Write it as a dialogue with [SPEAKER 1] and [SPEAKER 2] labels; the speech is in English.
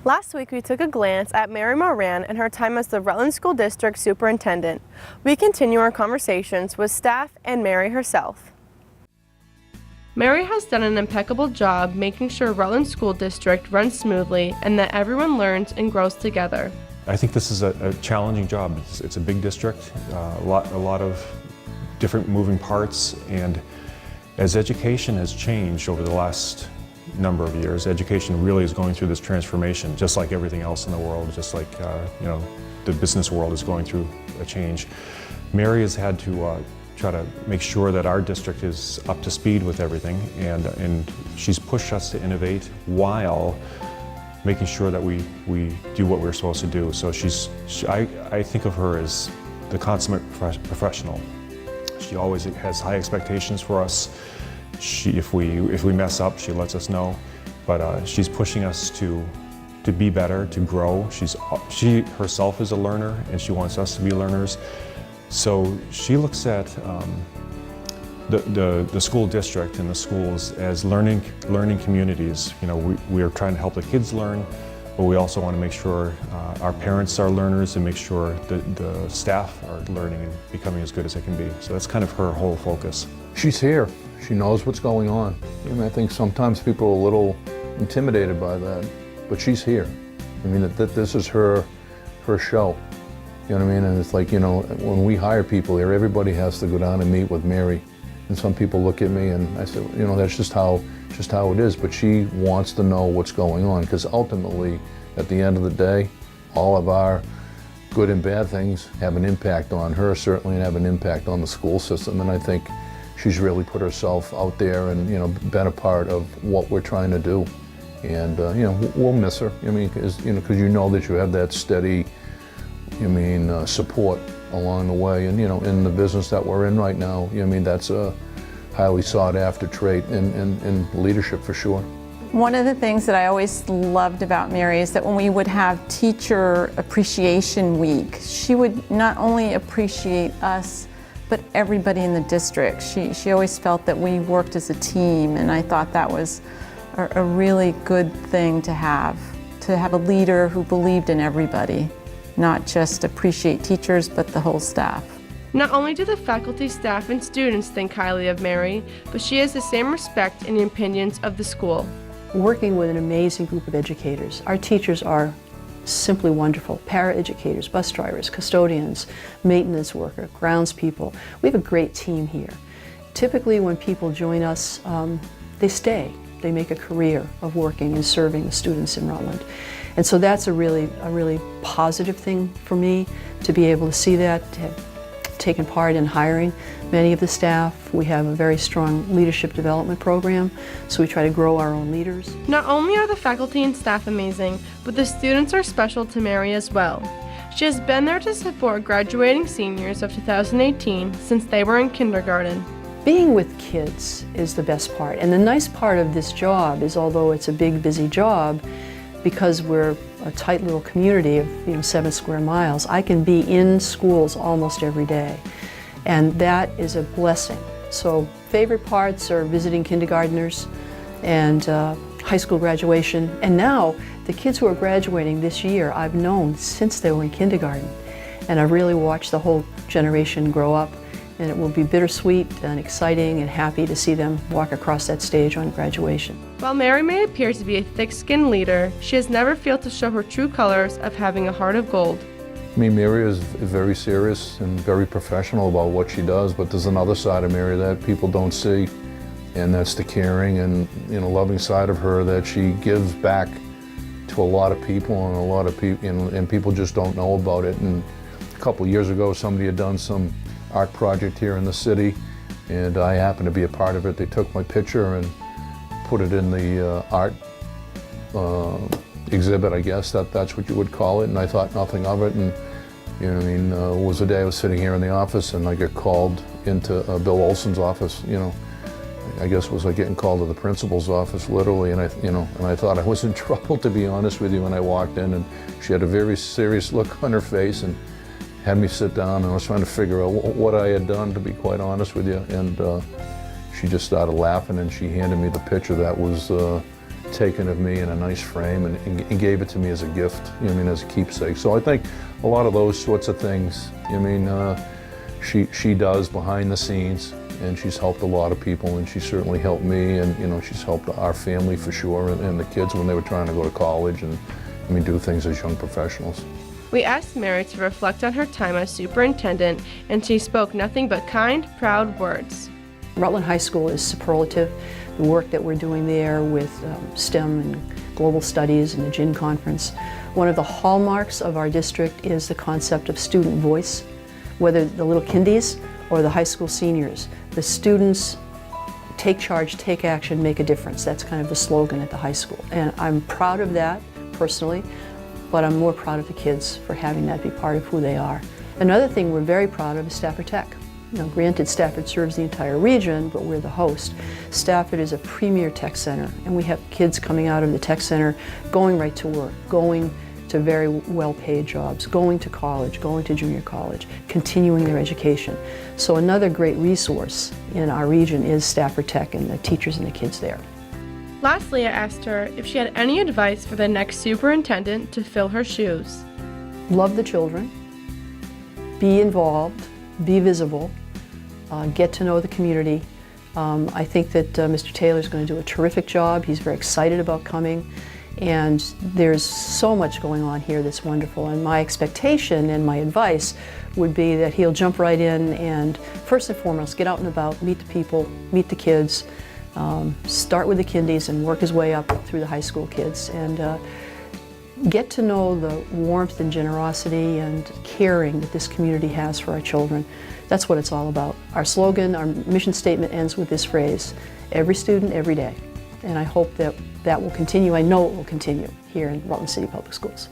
[SPEAKER 1] Last week, we took a glance at Mary Moran and her time as the Rutland School District Superintendent. We continue our conversations with staff and Mary herself. Mary has done an impeccable job making sure Rutland School District runs smoothly and that everyone learns and grows together.
[SPEAKER 2] I think this is a challenging job. It's a big district, a lot of different moving parts, and as education has changed over the last number of years, education really is going through this transformation, just like everything else in the world, just like the business world is going through a change. Mary has had to try to make sure that our district is up to speed with everything, and she's pushed us to innovate while making sure that we do what we're supposed to do. So I think of her as the consummate professional. She always has high expectations for us. If we mess up, she lets us know. But she's pushing us to be better, to grow. She herself is a learner, and she wants us to be learners. So she looks at the school district and the schools as learning communities. We are trying to help the kids learn, but we also want to make sure our parents are learners and make sure the staff are learning and becoming as good as they can be. So that's kind of her whole focus. She's here. She knows what's going on. I think sometimes people are a little intimidated by that, but she's here. I mean, this is her show. You know what I mean? And it's like, when we hire people here, everybody has to go down and meet with Mary. And some people look at me and I say, that's just how it is. But she wants to know what's going on, because ultimately, at the end of the day, all of our good and bad things have an impact on her, certainly, and have an impact on the school system. And I think she's really put herself out there and, been a part of what we're trying to do. And, we'll miss her. I mean, because you that you have that steady, support along the way. And, in the business that we're in right now, that's a highly sought after trait in leadership for sure.
[SPEAKER 3] One of the things that I always loved about Mary is that when we would have Teacher Appreciation Week, she would not only appreciate us, but everybody in the district. She always felt that we worked as a team, and I thought that was a really good thing to have a leader who believed in everybody, not just appreciate teachers, but the whole staff.
[SPEAKER 1] Not only do the faculty, staff, and students think highly of Mary, but she has the same respect in the opinions of the school.
[SPEAKER 4] Working with an amazing group of educators. Our teachers are simply wonderful. Para-educators, bus drivers, custodians, maintenance worker, grounds people. We have a great team here. Typically when people join us, they stay. They make a career of working and serving the students in Rutland. And so that's a really positive thing for me, to be able to see that, to have taken part in hiring many of the staff. We have a very strong leadership development program, so we try to grow our own leaders.
[SPEAKER 1] Not only are the faculty and staff amazing, but the students are special to Mary as well. She has been there to support graduating seniors of 2018 since they were in kindergarten.
[SPEAKER 4] Being with kids is the best part, and the nice part of this job is, although it's a big, busy job, because we're a tight little community of 7 square miles, I can be in schools almost every day, and that is a blessing. So favorite parts are visiting kindergartners and high school graduation, and now the kids who are graduating this year I've known since they were in kindergarten, and I've really watched the whole generation grow up. And it will be bittersweet and exciting and happy to see them walk across that stage on graduation.
[SPEAKER 1] While Mary may appear to be a thick-skinned leader, she has never failed to show her true colors of having a heart of gold.
[SPEAKER 5] I mean, Mary is very serious and very professional about what she does, but there's another side of Mary that people don't see, and that's the caring and loving side of her that she gives back to a lot of people, and people just don't know about it. And a couple of years ago, somebody had done some art project here in the city, and I happened to be a part of it. They took my picture and put it in the art exhibit, I guess that's what you would call it, and I thought nothing of it. And it was the day I was sitting here in the office and I get called into Bill Olson's office. I guess it was like getting called to the principal's office, literally, and I thought I was in trouble, to be honest with you, when I walked in, and she had a very serious look on her face and had me sit down, and I was trying to figure out what I had done, to be quite honest with you. And she just started laughing, and she handed me the picture that was taken of me in a nice frame and gave it to me as a gift, you know, I mean, as a keepsake. So I think a lot of those sorts of things, I mean, she does behind the scenes, and she's helped a lot of people, and she certainly helped me, and you know, she's helped our family for sure, and the kids when they were trying to go to college and I mean, do things as young professionals.
[SPEAKER 1] We asked Mary to reflect on her time as superintendent, and she spoke nothing but kind, proud words.
[SPEAKER 4] Rutland High School is superlative. The work that we're doing there with STEM and global studies and the GIN conference. One of the hallmarks of our district is the concept of student voice, whether the little kindies or the high school seniors. The students take charge, take action, make a difference. That's kind of the slogan at the high school. And I'm proud of that personally, but I'm more proud of the kids for having that be part of who they are. Another thing we're very proud of is Stafford Tech. You know, granted, Stafford serves the entire region, but we're the host. Stafford is a premier tech center, and we have kids coming out of the tech center going right to work, going to very well-paid jobs, going to college, going to junior college, continuing their education. So another great resource in our region is Stafford Tech and the teachers and the kids there.
[SPEAKER 1] Lastly, I asked her if she had any advice for the next superintendent to fill her shoes.
[SPEAKER 4] Love the children, be involved, be visible, get to know the community. I think that Mr. Taylor is going to do a terrific job. He's very excited about coming, and there's so much going on here that's wonderful. And my expectation and my advice would be that he'll jump right in and first and foremost get out and about, meet the people, meet the kids, start with the kindies and work his way up through the high school kids, and get to know the warmth and generosity and caring that this community has for our children. That's what it's all about. Our slogan, our mission statement ends with this phrase, every student, every day. And I hope that that will continue. I know it will continue here in Rutland City Public Schools.